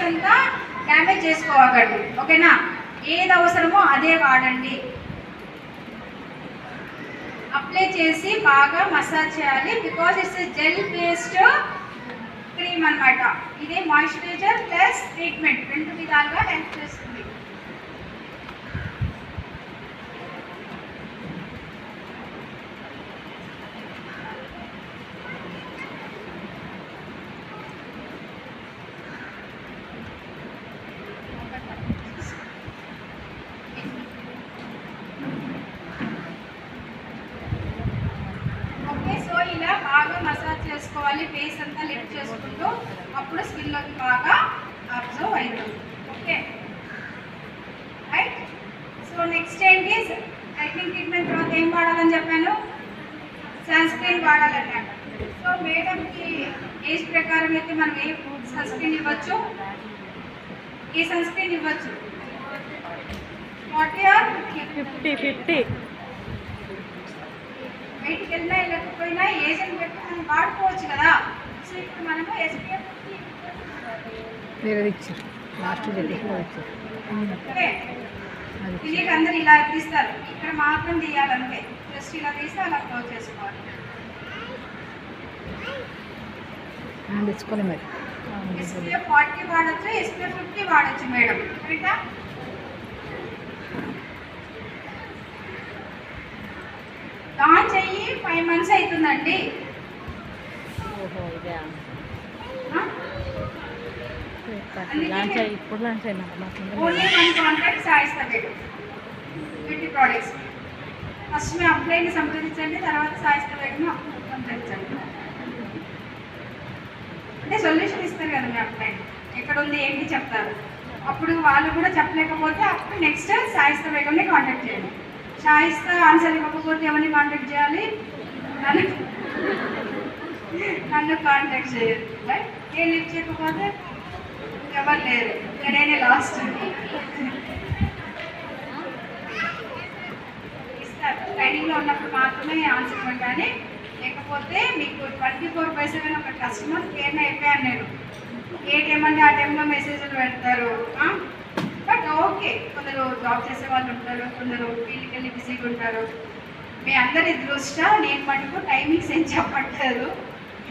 అంతా డ్యామేజ్ చేసుకోకండి, ఓకేనా? ఏది అవసరమో అదే వాడండి. అప్లై చేసి బాగా మసాజ్ చేయాలి, because it's gel based cream అనమాట. ఇది మాయిశ్చరైజర్ ప్లస్ ట్రీట్మెంట్ రెండు విధాలుగా హెల్ప్ చేస్తుంది. ఇలా బాగా మసాజ్ చేసుకోవాలి, ఫేస్ అంతా లిఫ్ట్ చేసుకుంటూ, అప్పుడు స్కిన్లోకి బాగా అబ్జర్వ్ అవుతుంది. Okay right. సో నెక్స్ట్ ఏంటి, టైట్నింగ్ ట్రీట్మెంట్ తర్వాత ఏం వాడాలని చెప్పాను, సన్ స్క్రీన్ వాడాలన్నమాట. సో మేడంకి ఏజ్ ప్రకారం అయితే మనం ఏ సన్ స్క్రీన్ ఇవ్వచ్చు, ఏ సన్ స్క్రీన్ ఇవ్వచ్చు, 40 or 50. బయటికి వెళ్ళినా వెళ్ళకపోయినా ఏజెంట్ పెట్టి మనం వాడుకోవచ్చు కదా. సో ఇప్పుడు మనము SPF దీనికి అందరు ఇలా తీస్తారు, ఇక్కడ మాత్రం తీయాలంటే జస్ట్ ఇలా తీసి అలా క్లోజ్ చేసుకోవాలి. SPF 40 వాడచ్చు, SPF 50 వాడచ్చు మేడం, కరెక్టా? లాంచ్ అయ్యి 5 months అవుతుందండి. Only 1 contact Saista madam beauty products. First మీ అప్లైని సంప్రదించండి, తర్వాత సాయిస్తా మేడం సంప్రదించండి. అంటే సొల్యూషన్ ఇస్తారు కదా మీ అప్లైన్, ఎక్కడ ఉంది ఏంటి చెప్తారు. అప్పుడు వాళ్ళు కూడా చెప్పలేకపోతే అప్పుడు నెక్స్ట్ సాయిస్తా మేడంని కాంటాక్ట్ చేయండి. షాయిస్తా ఆన్సర్ ఇవ్వకపోతే ఎవరిని కాంటాక్ట్ చేయాలి, నన్ను కాంటాక్ట్ చేయాలి. రైట్, నేను లిఫ్ట్ చేయకపోతే ఎవరు లేరు, నేనే లాస్ట్. ఇస్తారు ట్రైనింగ్లో ఉన్నప్పుడు మాత్రమే ఆన్సర్ ఇవ్వండి, లేకపోతే మీకు 24/7 ఒక కస్టమర్ కేర్ని అయిపోయాను నేను. ఏ టైం అంటే ఆ టైంలో మెసేజ్లు పెడతారు. బట్ ఓకే, కొందరు జాబ్ చేసే వాళ్ళు ఉంటారు, కొందరు ఫీల్డ్కి వెళ్ళి బిజీగా ఉంటారు. మీ అందరి దృష్ట్యా నేను మటుకు టైమింగ్స్ ఏం చెప్పట్లేదు,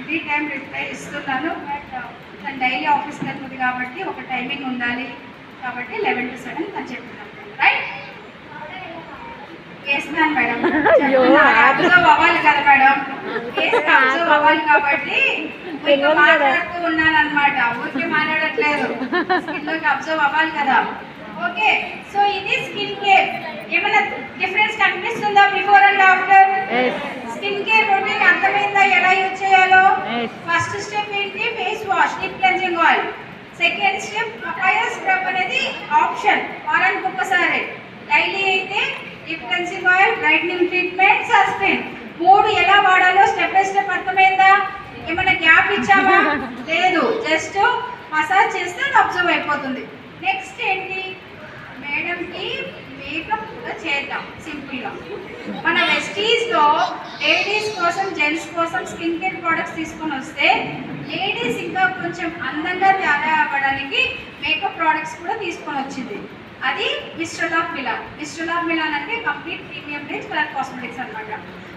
ఎనీ టైం రిప్లై ఇస్తున్నాను. బట్ తను డైలీ ఆఫీస్కి వెళ్తుంది కాబట్టి ఒక టైమింగ్ ఉండాలి కాబట్టి 11 to 7 తను చెప్తున్నాను. రైట్, వేస్తున్నాను మేడం, అబ్జర్వ్ అవ్వాలి కదా మేడం, అబ్జర్వ్ అవ్వాలి కాబట్టి మాట్లాడుతూ ఉన్నాను అనమాట, ఊరికే మాట్లాడట్లేదు, స్కిన్లోకి అబ్జర్వ్ అవ్వాలి కదా. ఓకే, సో ఇది స్కిన్ కేర్. ఏమైనా డిఫరెన్స్ కనిపిస్తుందా before and after? Skin care routine అర్థమైందా ఎలా యూజ్ చేయాలో? ఫస్ట్ స్టెప్ ఏంటి, face wash, deep cleansing oil. Second step papaya scrub అనేది ఆప్షన్, వారానికి ఒక్కసారి. డైలీ అయితే deep cleansing oil, brightening treatment, sunscreen. 3 ఎలా వాడాలో స్టెప్ బై స్టెప్ అర్థమైందా? ఏమైనా గ్యాప్ ఇచ్చామా? లేదు, జస్ట్ మసాజ్ చేస్తే అది అబ్జర్వ్ అయిపోతుంది. నెక్స్ట్ ఏంటి, మేడంకి మేకప్ కూడా చేద్దాం సింపుల్గా. మన వెస్టీస్లో లేడీస్ కోసం, జెంట్స్ కోసం స్కిన్ కేర్ ప్రోడక్ట్స్ తీసుకొని వస్తే లేడీస్ ఇంకా కొంచెం అందంగా తయారవ్వడానికి మేకప్ ప్రోడక్ట్స్ కూడా తీసుకొని వచ్చింది. అది mister of Milan. Mister of Milan అంటే complete premium range colour cosmetics అనమాట.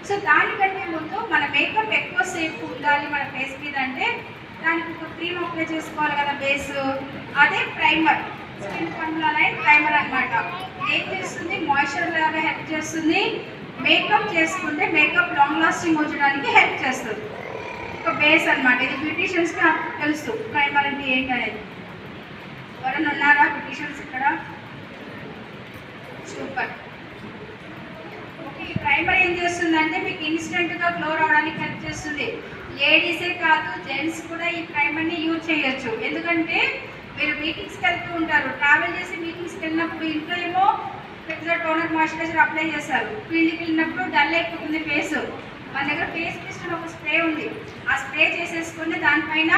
సో దానికంటే ముందు మన మేకప్ ఎక్కువ సేపు ఉండాలి మన ఫేస్ మీద అంటే దానికి ఒక క్రీమ్ అప్లై చేసుకోవాలి కదా బేస్, అదే primer. Skin formula line primer అనమాట. ఏం చేస్తుంది, మాయిశ్చర్ లాగా హెల్ప్ చేస్తుంది. మేకప్ చేసుకుంటే మేకప్ లాంగ్ లాస్టింగ్ ఉంచడానికి హెల్ప్ చేస్తుంది. ఒక బేస్ అనమాట. ఇది బ్యూటీషియన్స్కి తెలుసు ప్రైమర్ అంటే ఏంటి అనేది. ఎవరైనా ఉన్నారా బ్యూటీషియన్స్ ఇక్కడ? సూపర్. ఓకే, ఈ ప్రైమర్ ఏం చేస్తుందంటే మీకు ఇన్స్టెంట్గా గ్లో రావడానికి హెల్ప్ చేస్తుంది. లేడీసే కాదు, జెంట్స్ కూడా ఈ ప్రైమర్ని యూజ్ చేయొచ్చు. ఎందుకంటే మీరు మీటింగ్స్కి వెళ్తూ ఉంటారు, ట్రావెల్ చేసి మీటింగ్స్కి వెళ్ళినప్పుడు ఇంట్లో ఏమో పెద్ద టోనర్ మాయిశ్చరైజర్ అప్లై చేస్తారు, ఫీల్డ్కి వెళ్ళినప్పుడు డల్ అయిపోతుంది ఫేస్. మన దగ్గర ఫేస్ మిస్ట్ ఒక స్ప్రే ఉంది, ఆ స్ప్రే చేసేసుకుని దానిపైన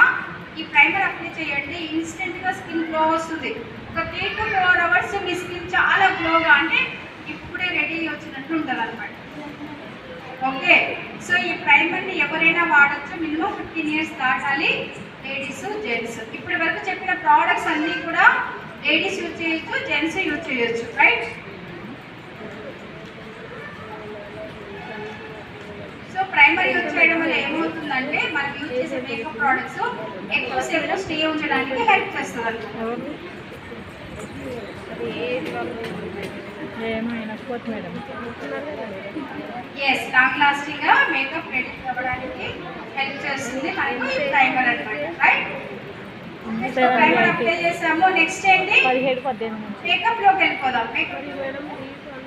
ఈ ప్రైమర్ అప్లై చేయండి, ఇన్స్టెంట్గా స్కిన్ గ్లో వస్తుంది. ఒక 3 to 4 hours మీ స్కిన్ చాలా గ్లోగా, అంటే ఇప్పుడే రెడీ వచ్చినట్టు ఉంటుంది అనమాట. ఓకే, సో ఈ ప్రైమర్ని ఎవరైనా వాడచ్చు, మినిమం 15 years దాటాలి. Ladies gents. ఇప్పటి వరకు చెప్పిన ప్రోడక్ట్స్ అన్నీ కూడా లేడీస్ యూజ్ చేయొచ్చు, జెంట్స్ యూజ్ చేయొచ్చు, రైట్? సో ప్రైమర్ యూజ్ చేయడం వల్ల ఏమవుతుందంటే మనం యూజ్ చేసే మేకప్ ప్రోడక్ట్స్ ఎక్కువసేపు స్టే ఉంచడానికి హెల్ప్ చేస్తుంది అన్నమాట. ఎస్, లాంగ్ లాస్టింగ్ గా మేకప్ రెడీ అవ్వడానికి హెల్ప్ చేస్తుంది మనకి ప్రైమర్ అన్నమాట, రైట్? ప్రైమర్ అప్లై చేసాము. నెక్స్ట్ ఏంటి, మేకప్ లోకి వెళ్ళిపోదాం. Makeup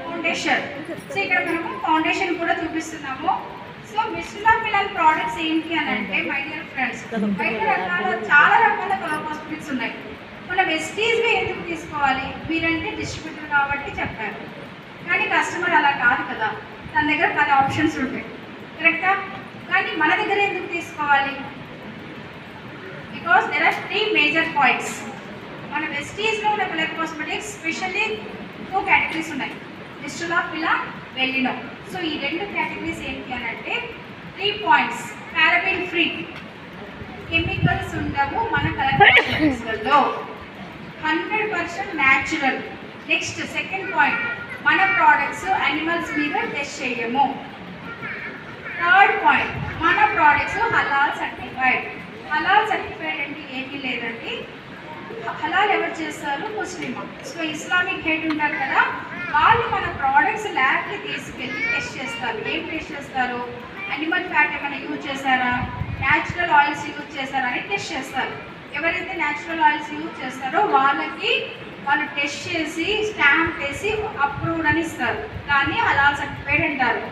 foundation. సో ఇక్కడ మనము ఫౌండేషన్ కూడా చూపిస్తున్నాము. సో మిస్టర్ పిల్లల ప్రోడక్ట్స్ ఏంటి అని అంటే, మై డియర్ ఫ్రెండ్స్, చాలా రకాల కలర్ కాస్మెటిక్స్ ఉన్నాయి. మన వెస్టీజ్వి ఎందుకు తీసుకోవాలి? మీరంటే డిస్ట్రిబ్యూటర్ కాబట్టి చెప్పారు, కానీ కస్టమర్ అలా కాదు కదా, తన దగ్గర 10 ఆప్షన్స్ ఉంటాయి, కరెక్టా? కానీ మన దగ్గర ఎందుకు తీసుకోవాలి? Because there are 3 major points. మన వెస్టీజ్లో ఉన్న కలర్ కాస్మెటిక్స్ స్పెషల్లీ 2 కేటగిరీస్ ఉన్నాయి, నిస్టులా పిలా, వెల్లినో. సో ఈ 2 కేటగిరీస్ ఏంటి అని అంటే 3 పాయింట్స్. పారాబెన్ ఫ్రీ, కెమికల్స్ ఉండవు మన కలర్ కాస్మెటిక్స్లో, 100% న్యాచురల్. నెక్స్ట్ సెకండ్ పాయింట్, మన ప్రోడక్ట్స్ యానిమల్స్ మీద టెస్ట్ చేయము. థర్డ్ పాయింట్, మన ప్రోడక్ట్స్ హలాల్ సర్టిఫైడ్. హలాల్ సర్టిఫైడ్ అంటే ఏమీ లేదండి, హలాల్ ఎవరు చేస్తారు? ముస్లిం. సో ఇస్లామిక్ హెడ్ ఉంటారు కదా, వాళ్ళు మన ప్రోడక్ట్స్ ల్యాబ్కి తీసుకెళ్ళి టెస్ట్ చేస్తారు. ఏం టెస్ట్ చేస్తారు? యానిమల్ ఫ్యాట్ ఏమైనా యూజ్ చేశారా, న్యాచురల్ ఆయిల్స్ యూజ్ చేశారా అని టెస్ట్ చేస్తారు. ఎవరైతే న్యాచురల్ ఆయిల్స్ యూజ్ చేస్తారో వాళ్ళకి వాళ్ళు టెస్ట్ చేసి స్టాంప్ వేసి అప్రూవ్డ్ అని ఇస్తారు, కానీ హలాల్ సర్టిఫైడ్ అంటారు.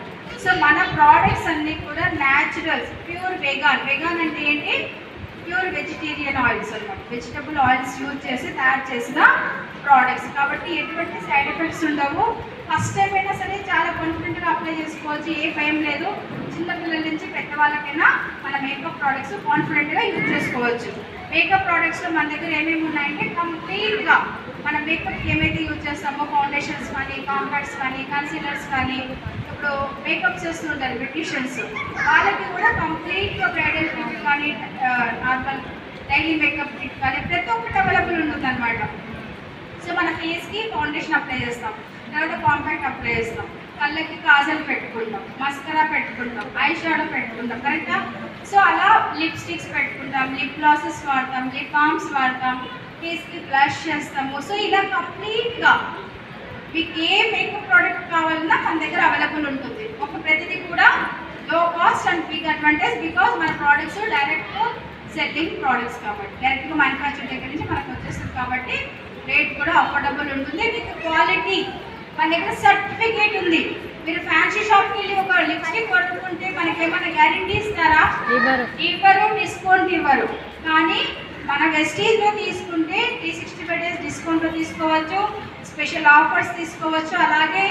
సో మన ప్రోడక్ట్స్ అన్నీ కూడా న్యాచురల్స్, ప్యూర్ వెగాన్. వెగాన్ అంటే ఏంటి? ప్యూర్ వెజిటేరియన్ ఆయిల్స్ అన్నమాట, వెజిటబుల్ ఆయిల్స్ యూజ్ చేసి తయారు చేసిన ప్రోడక్ట్స్ కాబట్టి ఎటువంటి సైడ్ ఎఫెక్ట్స్ ఉండవు. ఫస్ట్ టైం అయినా సరే చాలా కాన్ఫిడెంట్గా అప్లై చేసుకోవచ్చు, ఏ భయం లేదు. చిన్నపిల్లల నుంచి పెద్దవాళ్ళకైనా మన మేకప్ ప్రోడక్ట్స్ కాన్ఫిడెంట్గా యూజ్ చేసుకోవచ్చు. మేకప్ ప్రోడక్ట్స్లో మన దగ్గర ఏమేమి ఉన్నాయంటే కంప్లీట్గా మన మేకప్కి ఏమైతే యూజ్ చేస్తామో, ఫౌండేషన్స్ కానీ, కాంపాక్ట్స్ కానీ, కన్సీలర్స్ కానీ, ఇప్పుడు మేకప్ చేస్తుంటారు బ్యూటిషియన్స్, వాళ్ళకి కూడా కంప్లీట్గా బ్రైడల్ కిట్ కానీ, నార్మల్ డైలీ మేకప్ కిట్ కానీ ప్రతి ఒక్కటి అవైలబుల్ ఉంటుంది అనమాట. సో మన ఫేస్కి ఫౌండేషన్ అప్లై చేస్తాం, తర్వాత కాంపాక్ట్ అప్లై చేస్తాం, కళ్ళకి కాజల్ పెట్టుకుంటాం, మస్కరా పెట్టుకుంటాం, ఐ షాడో పెట్టుకుంటాం, కరెక్టా? సో అలా లిప్స్టిక్స్ పెట్టుకుంటాం, లిప్ గ్లాసెస్ వాడతాం, లిప్ బామ్స్ వాడతాం, ఫేస్కి బ్లష్ చేస్తాము. సో ఇలా కంప్లీట్గా మీకు ఏ మేకప్ ప్రోడక్ట్ కావాలన్నా మన దగ్గర అవైలబుల్ ఉంటుంది. ఒక ప్రతిదీ కూడా low cost and big advantage, because మన ప్రోడక్ట్స్ డైరెక్ట్ సెల్లింగ్ ప్రోడక్ట్స్ కాబట్టి, డైరెక్ట్గా మ్యానుఫ్యాక్చర్ దగ్గర నుంచి మనకు వచ్చేస్తుంది కాబట్టి రేట్ కూడా అఫోర్డబుల్ ఉంటుంది, విత్ క్వాలిటీ. మన దగ్గర సర్టిఫికేట్ ఉంది. మీరు ఫ్యాన్సీ షాప్కి వెళ్ళి ఒక లిప్స్టిక్ కొనుక్కుంటే మనకి ఏమైనా గ్యారంటీ ఇస్తారా? ఇవ్వరు, డిస్కౌంట్ ఇవ్వరు. కానీ మన వెస్టీజ్లో తీసుకుంటే 365 డేస్ డిస్కౌంట్లో తీసుకోవచ్చు, స్పెషల్ ఆఫర్స్ తీసుకోవచ్చు. అలాగే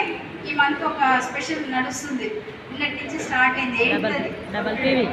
ఈ మంత్ ఒక స్పెషల్ నడుస్తుంది, నిన్నటి నుంచి స్టార్ట్ అయింది. ఏంటది?